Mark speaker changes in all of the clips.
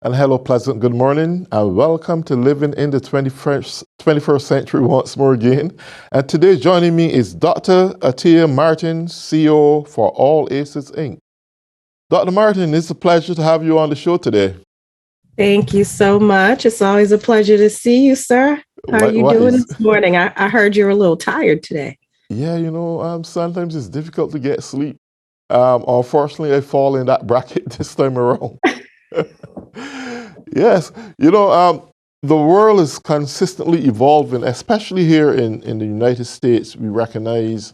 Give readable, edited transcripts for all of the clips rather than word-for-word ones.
Speaker 1: And hello, pleasant good morning, and welcome to Living in the 21st Century once more again. And today joining me is Dr. Atia Martin, CEO for All Aces Inc. Dr. Martin, it's a pleasure to have you on the show today.
Speaker 2: Thank you so much. It's always a pleasure to see you, sir. How are you doing
Speaker 1: Likewise.
Speaker 2: this morning? I heard you're a little tired today.
Speaker 1: Yeah, sometimes it's difficult to get sleep. Unfortunately, I fall in that bracket this time around. Yes, the world is consistently evolving, especially here in the United States. We recognize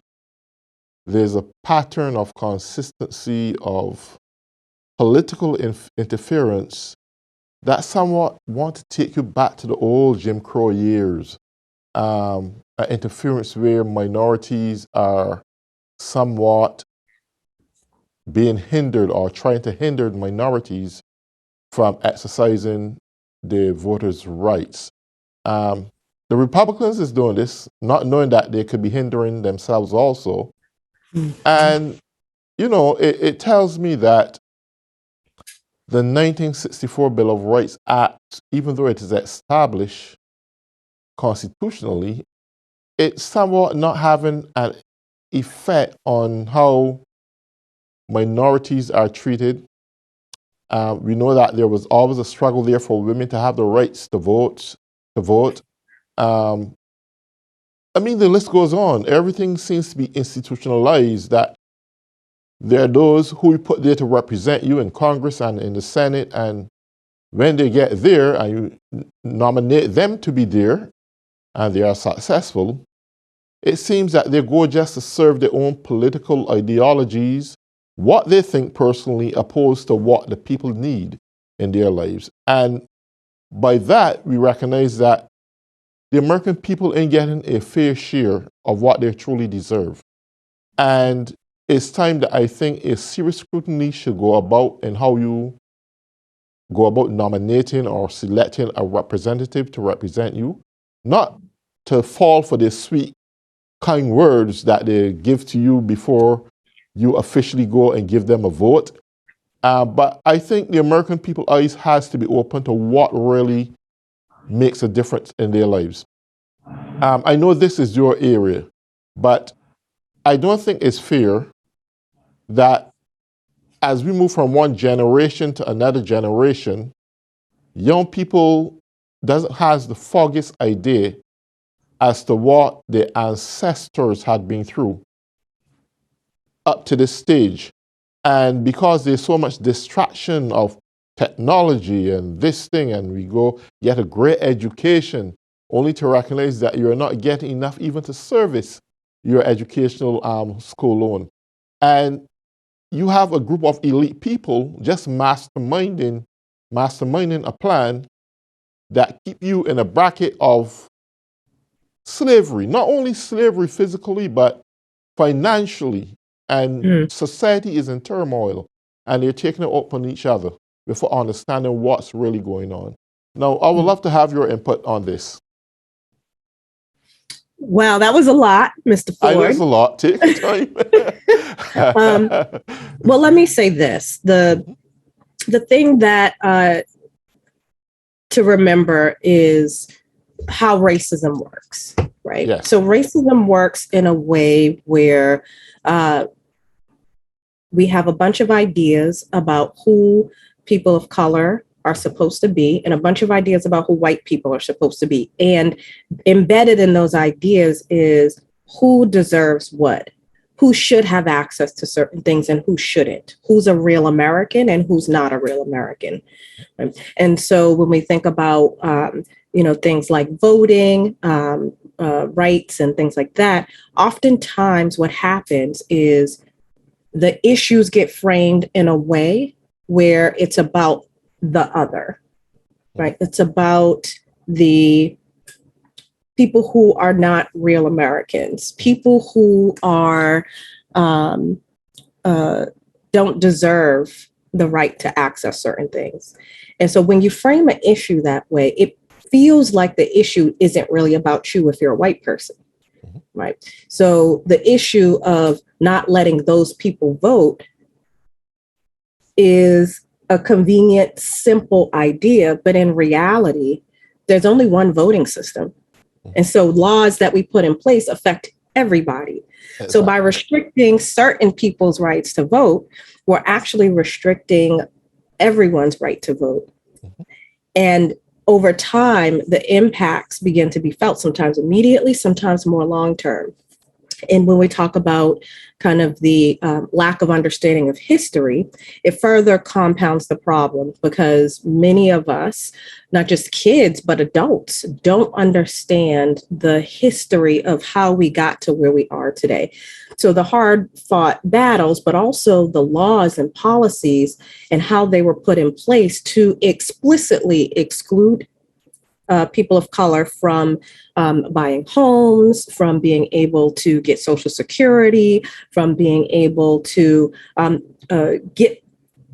Speaker 1: there's a pattern of consistency of political interference that somewhat want to take you back to the old Jim Crow years. An interference where minorities are somewhat being hindered or trying to hinder minorities from exercising their voters' rights. The Republicans is doing this, not knowing that they could be hindering themselves also. And, it tells me that the 1964 Bill of Rights Act, even though it is established constitutionally, it's somewhat not having an effect on how minorities are treated. We know that there was always a struggle there for women to have the rights to vote. The list goes on. Everything seems to be institutionalized, that there are those who you put there to represent you in Congress and in the Senate, and when they get there and you nominate them to be there, and they are successful, it seems that they go just to serve their own political ideologies, what they think personally, opposed to what the people need in their lives. And by that, we recognize that the American people ain't getting a fair share of what they truly deserve. And it's time that I think a serious scrutiny should go about in how you go about nominating or selecting a representative to represent you, not to fall for the sweet, kind words that they give to you before you officially go and give them a vote. But I think the American people's eyes has to be open to what really makes a difference in their lives. I know this is your area, but I don't think it's fair that as we move from one generation to another generation, young people doesn't have the foggiest idea as to what their ancestors had been through up to this stage. And because there's so much distraction of technology and this thing, and we go get a great education, only to recognize that you're not getting enough even to service your educational school loan. And you have a group of elite people just masterminding a plan that keep you in a bracket of slavery, not only slavery physically, but financially. And society is in turmoil, and they're taking it up on each other before understanding what's really going on. Now, I would love to have your input on this.
Speaker 2: Wow, that was a lot, Mr. Ford.
Speaker 1: I know it's a lot. Take your time.
Speaker 2: Well, let me say this. The thing that to remember is how racism works, right?
Speaker 1: Yes.
Speaker 2: So racism works in a way where we have a bunch of ideas about who people of color are supposed to be and a bunch of ideas about who white people are supposed to be. And embedded in those ideas is who deserves what, who should have access to certain things and who shouldn't, who's a real American and who's not a real American. And so when we think about, things like voting, rights and things like that, oftentimes what happens is the issues get framed in a way where it's about the other, right? It's about the people who are not real Americans, people who are don't deserve the right to access certain things. And so when you frame an issue that way, it feels like the issue isn't really about you if you're a white person, right? So the issue of not letting those people vote is a convenient, simple idea, but in reality, there's only one voting system. And so laws that we put in place affect everybody. So by restricting certain people's rights to vote, we're actually restricting everyone's right to vote. And over time, the impacts begin to be felt, sometimes immediately, sometimes more long term. And when we talk about kind of the lack of understanding of history, it further compounds the problem because many of us, not just kids, but adults, don't understand the history of how we got to where we are today. So the hard fought battles, but also the laws and policies and how they were put in place to explicitly exclude people of color from buying homes, from being able to get Social Security, from being able to get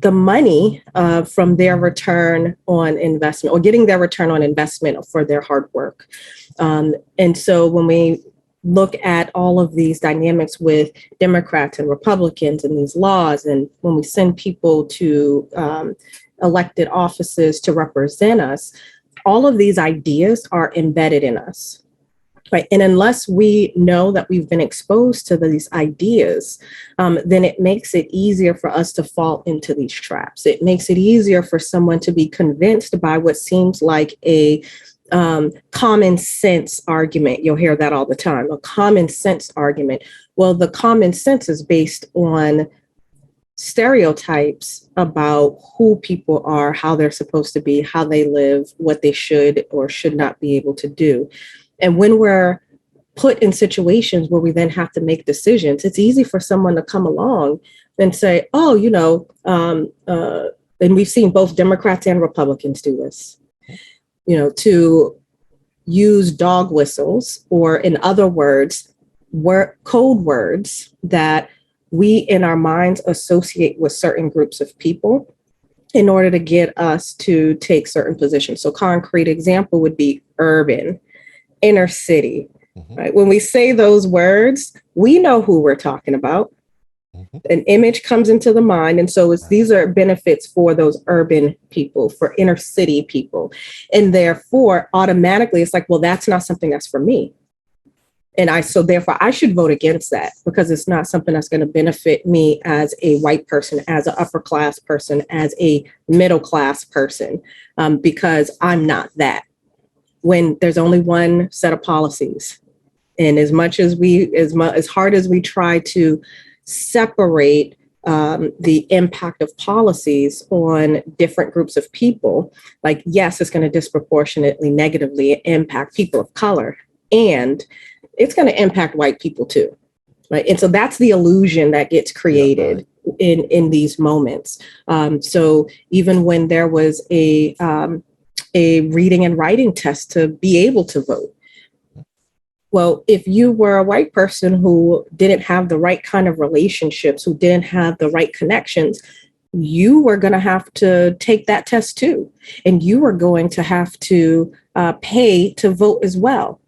Speaker 2: the money from their return on investment or getting their return on investment for their hard work. And so when we look at all of these dynamics with Democrats and Republicans and these laws, and when we send people to elected offices to represent us, all of these ideas are embedded in us, right? And unless we know that we've been exposed to these ideas, then it makes it easier for us to fall into these traps. It makes it easier for someone to be convinced by what seems like a common sense argument. You'll hear that all the time, a common sense argument. Well, the common sense is based on stereotypes about who people are, how they're supposed to be, how they live, what they should or should not be able to do. And when we're put in situations where we then have to make decisions, it's easy for someone to come along and say, oh, and we've seen both Democrats and Republicans do this, to use dog whistles, or in other words, code words that we in our minds associate with certain groups of people in order to get us to take certain positions. So concrete example would be urban, inner city, right? When we say those words, we know who we're talking about. An image comes into the mind. And so these are benefits for those urban people, for inner city people. And therefore, automatically, it's like, well, that's not something that's for me. And so therefore I should vote against that because it's not something that's going to benefit me as a white person, as an upper class person, as a middle class person, because I'm not that. When there's only one set of policies. And as hard as we try to separate the impact of policies on different groups of people, like, yes, it's going to disproportionately negatively impact people of color, and it's going to impact white people too, right? And so that's the illusion that gets created in these moments. So even when there was a reading and writing test to be able to vote, well, if you were a white person who didn't have the right kind of relationships, who didn't have the right connections, you were going to have to take that test too, and you were going to have to pay to vote as well.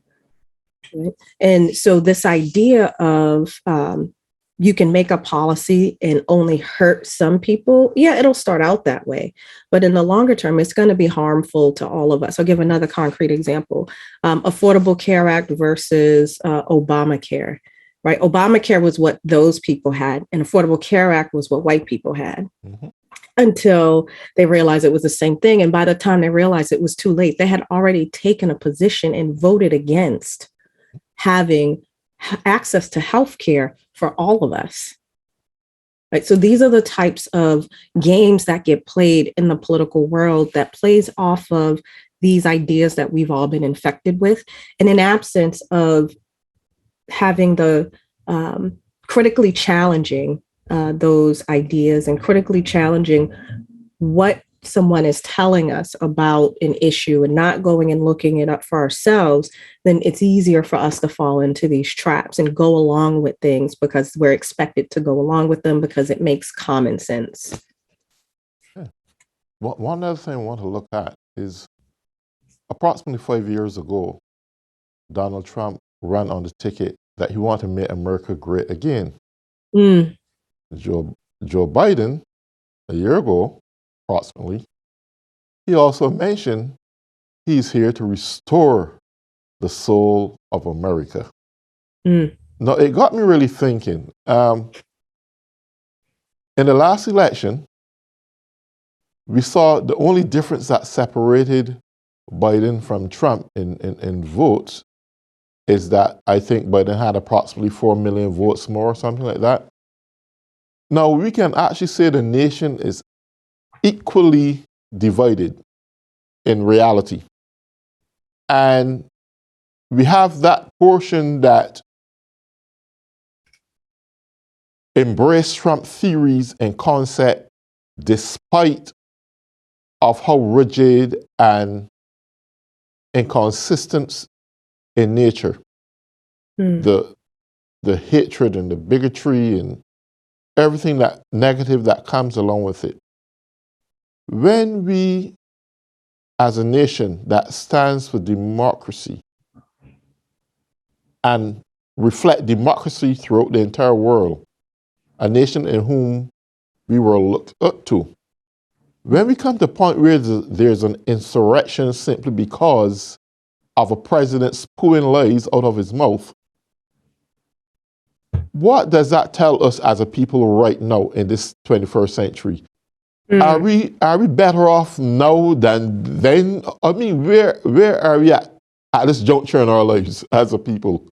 Speaker 2: And so this idea of you can make a policy and only hurt some people, yeah, it'll start out that way. But in the longer term, it's going to be harmful to all of us. I'll give another concrete example. Affordable Care Act versus Obamacare, right? Obamacare was what those people had, and Affordable Care Act was what white people had. Until they realized it was the same thing. And by the time they realized it was too late, they had already taken a position and voted against having access to healthcare for all of us. Right. So these are the types of games that get played in the political world that plays off of these ideas that we've all been infected with. And in absence of having the critically challenging those ideas and critically challenging what someone is telling us about an issue and not going and looking it up for ourselves, then it's easier for us to fall into these traps and go along with things because we're expected to go along with them because it makes common sense.
Speaker 1: Yeah. Well, one other thing I want to look at is approximately 5 years ago, Donald Trump ran on the ticket that he wanted to make America great again. Joe Biden, a year ago, approximately. He also mentioned he's here to restore the soul of America.
Speaker 2: Mm.
Speaker 1: Now, it got me really thinking. In the last election, we saw the only difference that separated Biden from Trump in votes is that I think Biden had approximately 4 million votes more or something like that. Now, we can actually say the nation is equally divided in reality. And we have that portion that embrace Trump theories and concept despite of how rigid and inconsistent in nature the hatred and the bigotry and everything that negative that comes along with it. When we, as a nation that stands for democracy and reflect democracy throughout the entire world, a nation in whom we were looked up to, when we come to a point where there's an insurrection simply because of a president spewing lies out of his mouth, what does that tell us as a people right now in this 21st century? Are we better off now than then? I mean, where are we at this juncture in our lives as a people?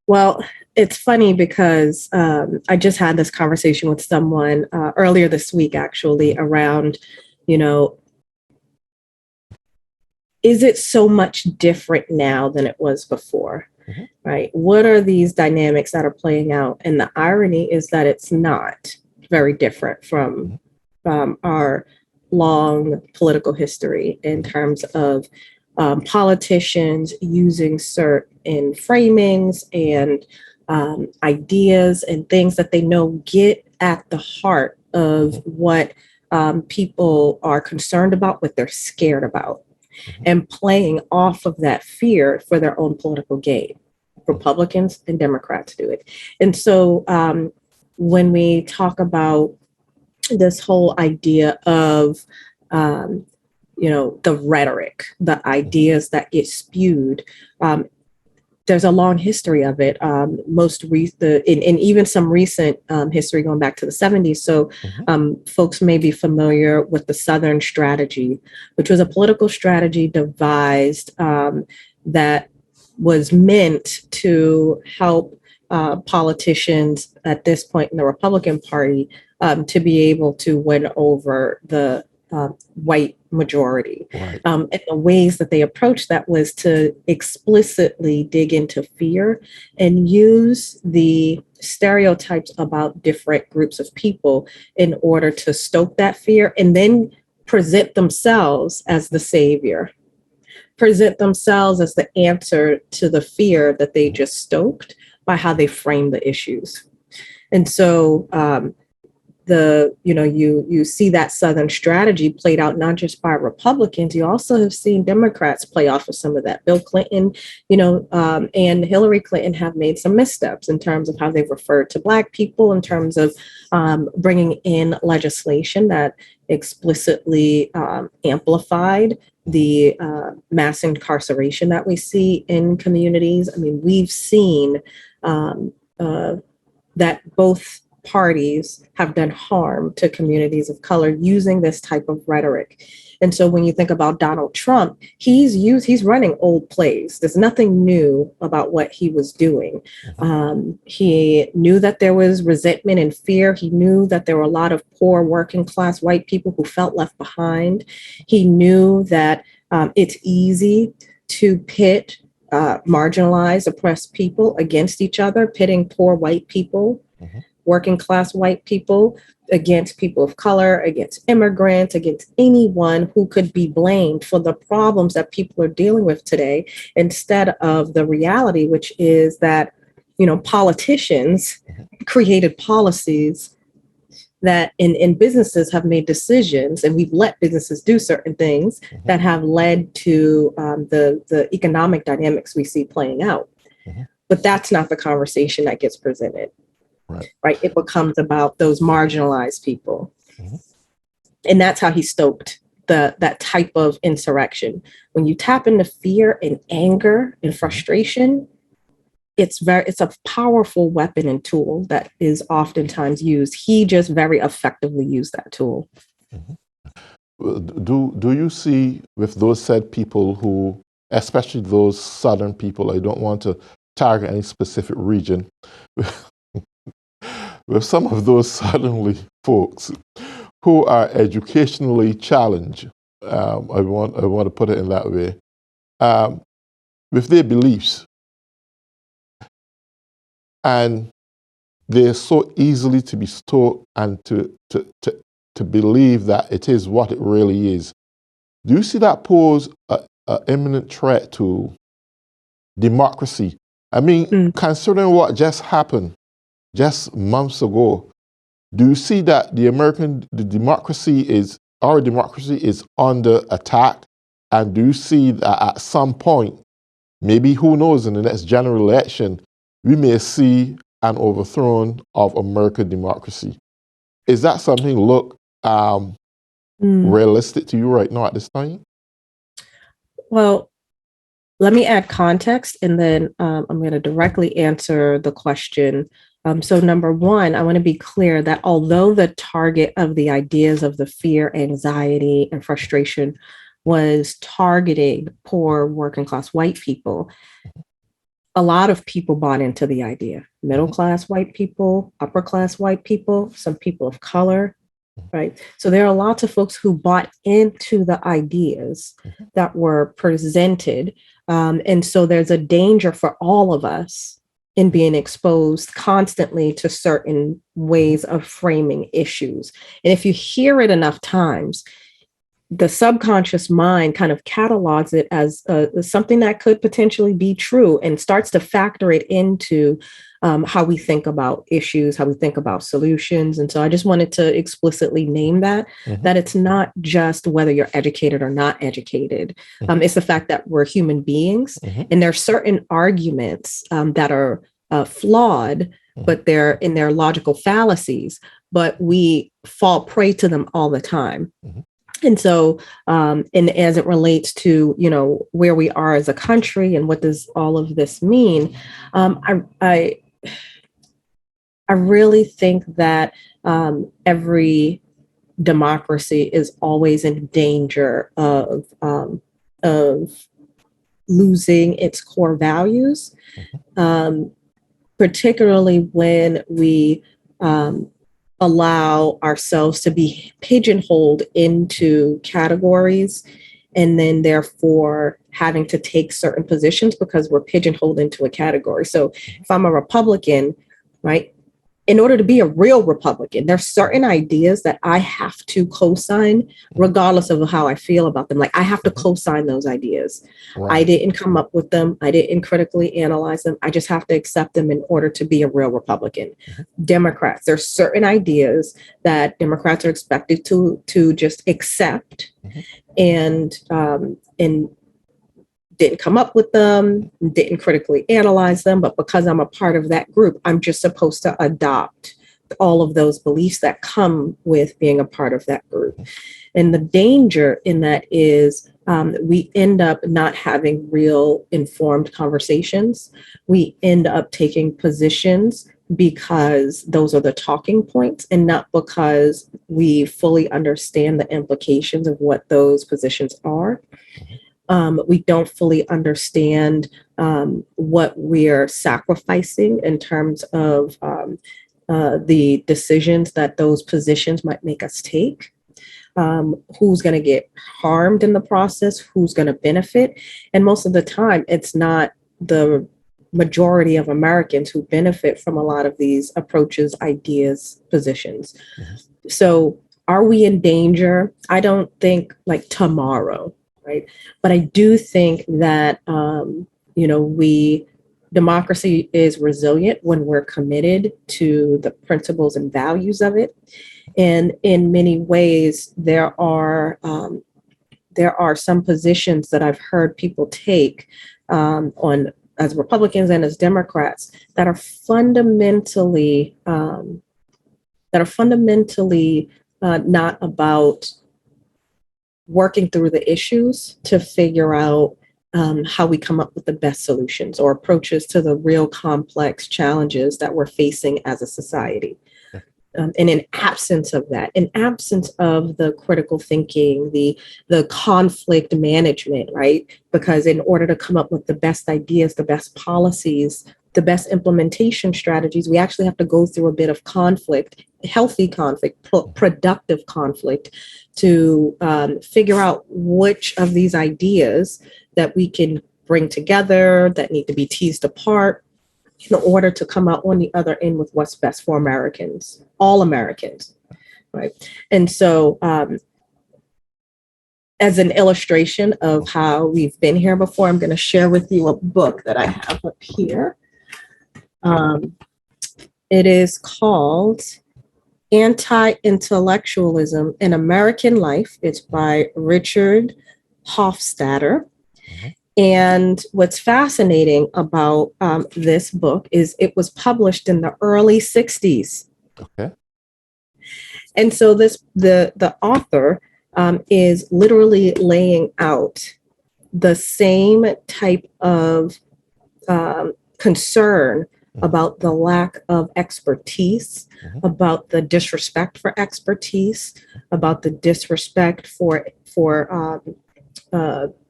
Speaker 2: Well, it's funny because I just had this conversation with someone earlier this week, actually, around, is it so much different now than it was before? Mm-hmm. Right? What are these dynamics that are playing out? And the irony is that it's not very different from our long political history in terms of politicians using certain framings and ideas and things that they know get at the heart of what people are concerned about, what they're scared about, and playing off of that fear for their own political gain. Republicans and Democrats do it. And so when we talk about this whole idea of, the rhetoric, the ideas that get spewed, there's a long history of it. In even some recent history going back to the 70s. So folks may be familiar with the Southern Strategy, which was a political strategy devised that was meant to help politicians at this point in the Republican Party to be able to win over the white majority. Right. And the ways that they approached that was to explicitly dig into fear and use the stereotypes about different groups of people in order to stoke that fear and then present themselves as the savior, present themselves as the answer to the fear that they just stoked by how they frame the issues. And so you see that Southern strategy played out not just by Republicans, you also have seen Democrats play off of some of that. Bill Clinton, and Hillary Clinton have made some missteps in terms of how they've referred to Black people, in terms of bringing in legislation that explicitly amplified the mass incarceration that we see in communities. I mean, we've seen that both parties have done harm to communities of color using this type of rhetoric. And so when you think about Donald Trump, he's running old plays. There's nothing new about what he was doing. He knew that there was resentment and fear. He knew that there were a lot of poor working class white people who felt left behind. He knew that it's easy to pit marginalized, oppressed people against each other, pitting poor white people, working class white people against people of color, against immigrants, against anyone who could be blamed for the problems that people are dealing with today, instead of the reality, which is that, politicians created policies that in businesses have made decisions, and we've let businesses do certain things that have led to the economic dynamics we see playing out. But that's not the conversation that gets presented. Right. It becomes about those marginalized people. And that's how he stoked that type of insurrection. When you tap into fear and anger and frustration, it's a powerful weapon and tool that is oftentimes used. He just very effectively used that tool.
Speaker 1: Do you see with those said people who, especially those Southern people, I don't want to target any specific region, with some of those Southern folks who are educationally challenged, I want to put it in that way, with their beliefs, and they're so easily to be taught and to believe that it is what it really is. Do you see that pose an imminent threat to democracy? I mean, considering what just happened just months ago, do you see that our democracy is under attack? And do you see that at some point, maybe who knows, in the next general election, we may see an overthrow of American democracy? Is that something realistic to you right now at this time?
Speaker 2: Well, let me add context, and then I'm going to directly answer the question. So number one, I want to be clear that although the target of the ideas of the fear, anxiety, and frustration was targeting poor working class white people, a lot of people bought into the idea. Middle class white people, upper class white people, some people of color, right? So there are lots of folks who bought into the ideas that were presented. And so there's a danger for all of us in being exposed constantly to certain ways of framing issues. And if you hear it enough times, the subconscious mind kind of catalogs it as something that could potentially be true and starts to factor it into how we think about issues, how we think about solutions. And so I just wanted to explicitly name that it's not just whether you're educated or not educated. It's the fact that we're human beings, and there are certain arguments that are flawed, but they're in their logical fallacies, but we fall prey to them all the time. And so, and as it relates to, where we are as a country and what does all of this mean, I really think that every democracy is always in danger of losing its core values, particularly when we allow ourselves to be pigeonholed into categories, and then therefore having to take certain positions because we're pigeonholed into a category. So if I'm a Republican, right, in order to be a real Republican, there's certain ideas that I have to co-sign regardless of how I feel about them. Like I have to co-sign those ideas. Right. I didn't come up with them. I didn't critically analyze them. I just have to accept them in order to be a real Republican. Democrats, there's certain ideas that Democrats are expected to just accept and didn't come up with them, didn't critically analyze them, but because I'm a part of that group, I'm just supposed to adopt all of those beliefs that come with being a part of that group. And the danger in that is we end up not having real informed conversations. We end up taking positions because those are the talking points and not because we fully understand the implications of what those positions are. We don't fully understand what we're sacrificing in terms of the decisions that those positions might make us take. Who's going to get harmed in the process, who's going to benefit. And most of the time, it's not the majority of Americans who benefit from a lot of these approaches, ideas, positions. So are we in danger? I don't think like tomorrow. Right. But I do think that, democracy is resilient when we're committed to the principles and values of it. And in many ways, there are some positions that I've heard people take on as Republicans and as Democrats that are fundamentally not about working through the issues to figure out how we come up with the best solutions or approaches to the real complex challenges that we're facing as a society. And in absence of that, in absence of the critical thinking, the conflict management, right? Because in order to come up with the best ideas, the best policies, the best implementation strategies, we actually have to go through a bit of conflict, healthy conflict, productive conflict, to figure out which of these ideas that we can bring together that need to be teased apart in order to come out on the other end with what's best for Americans, all Americans, right? And so, as an illustration of how we've been here before, I'm going to share with you a book that I have up here. It is called Anti-Intellectualism in American Life. It's by Richard Hofstadter. And what's fascinating about this book is it was published in the early 60s.
Speaker 1: Okay.
Speaker 2: And so the author is literally laying out the same type of concern about the lack of expertise, about the disrespect for expertise, about the disrespect for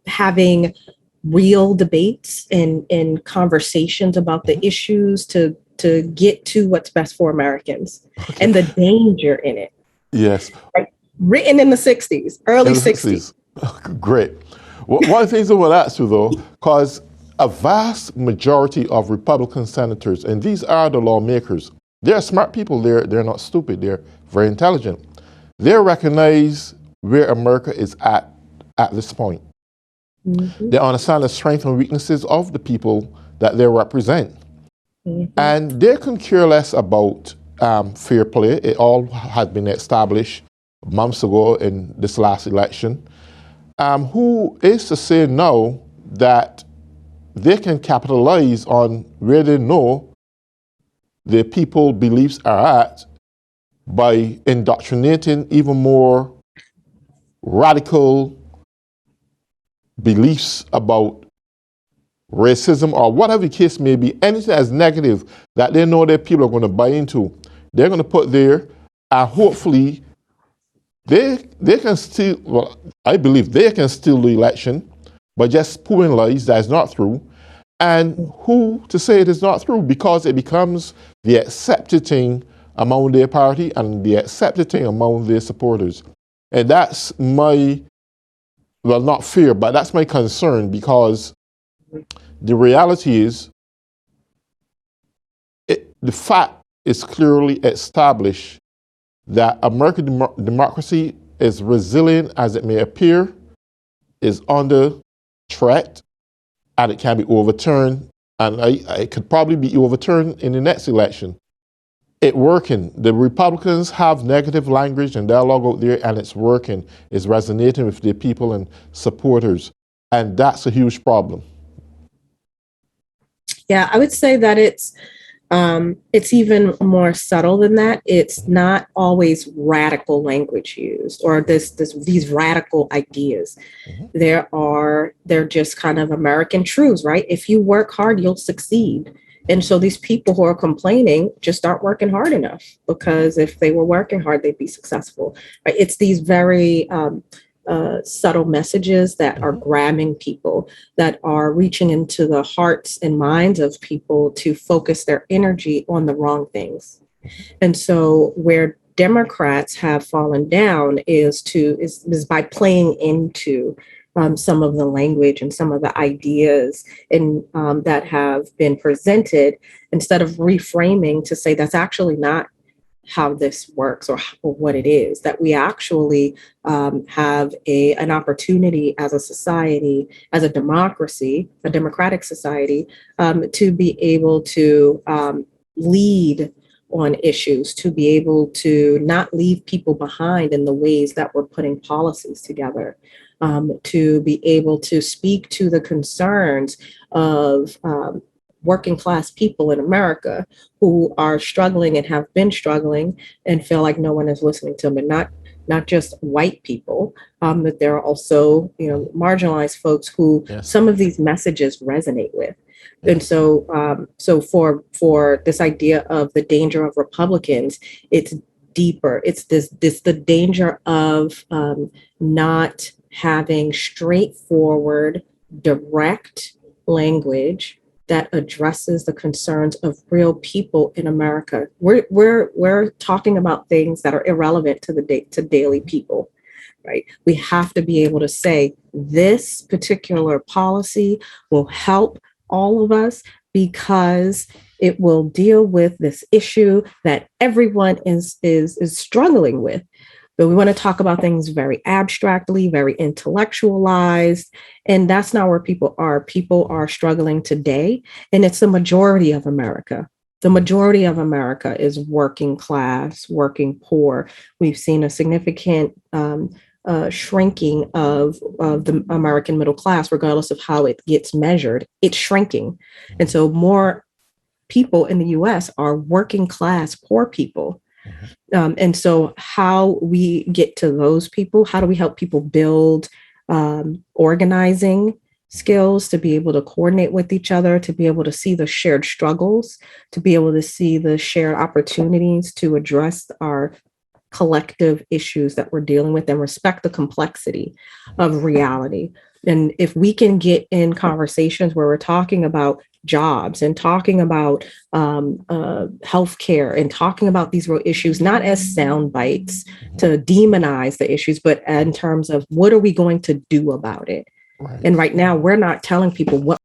Speaker 2: having real debates and conversations about the issues to get to what's best for Americans and the danger in it.
Speaker 1: Yes.
Speaker 2: Right? Written in the 60s, early 60s.
Speaker 1: Great. Well, one of the things I will ask you though, because a vast majority of Republican senators, and these are the lawmakers, they're smart people, they're not stupid, they're very intelligent. They recognize where America is at this point. They understand the strengths and weaknesses of the people that they represent. And they can care less about fair play. It all has been established months ago in this last election. Who is to say now that they can capitalize on where they know the people beliefs are at by indoctrinating even more radical beliefs about racism or whatever the case may be, anything as negative that they know that people are going to buy into, they're going to put there, and hopefully they can steal, well, I believe they can steal the election by just pulling lies that is not true. And who to say it is not true, because it becomes the accepted thing among their party and the accepted thing among their supporters. And that's my, well, not fear, but that's my concern, because the reality is, the fact is clearly established that American democracy is resilient as it may appear, is under threat, and it can be overturned, and it could probably be overturned in the next election. It's working. The Republicans have negative language and dialogue out there, and it's working. It's resonating with their people and supporters, and that's a huge problem.
Speaker 2: Yeah, I would say that it's even more subtle than that. It's not always radical language used or these radical ideas. They're just kind of American truths, right? If you work hard, you'll succeed. And so these people who are complaining just aren't working hard enough, because if they were working hard, they'd be successful. Right? It's these very subtle messages that are grabbing people, that are reaching into the hearts and minds of people to focus their energy on the wrong things. And so where Democrats have fallen down is by playing into some of the language and some of the ideas that have been presented, instead of reframing to say that's actually not how this works or what it is, that we actually have an opportunity as a society, as a democracy, a democratic society, to be able to lead on issues, to be able to not leave people behind in the ways that we're putting policies together, to be able to speak to the concerns of working class people in America who are struggling and have been struggling and feel like no one is listening to them, and not just white people, but there are also, marginalized folks who
Speaker 1: Yes.
Speaker 2: some of these messages resonate with. And
Speaker 1: Yes.
Speaker 2: so for this idea of the danger of Republicans, it's deeper. It's this the danger of not having straightforward, direct language that addresses the concerns of real people in America. We're talking about things that are irrelevant to to daily people, right? We have to be able to say this particular policy will help all of us because it will deal with this issue that everyone is struggling with. But we want to talk about things very abstractly, very intellectualized. And that's not where people are. People are struggling today. And it's the majority of America. The majority of America is working class, working poor. We've seen a significant shrinking of the American middle class, regardless of how it gets measured. It's shrinking. And so more people in the US are working class, poor people. And so, how we get to those people, how do we help people build organizing skills to be able to coordinate with each other, to be able to see the shared struggles, to be able to see the shared opportunities to address our collective issues that we're dealing with and respect the complexity of reality. And if we can get in conversations where we're talking about jobs and talking about healthcare and talking about these real issues, not as sound bites to demonize the issues, but in terms of what are we going to do about it?
Speaker 1: Right.
Speaker 2: And right now, we're not telling people what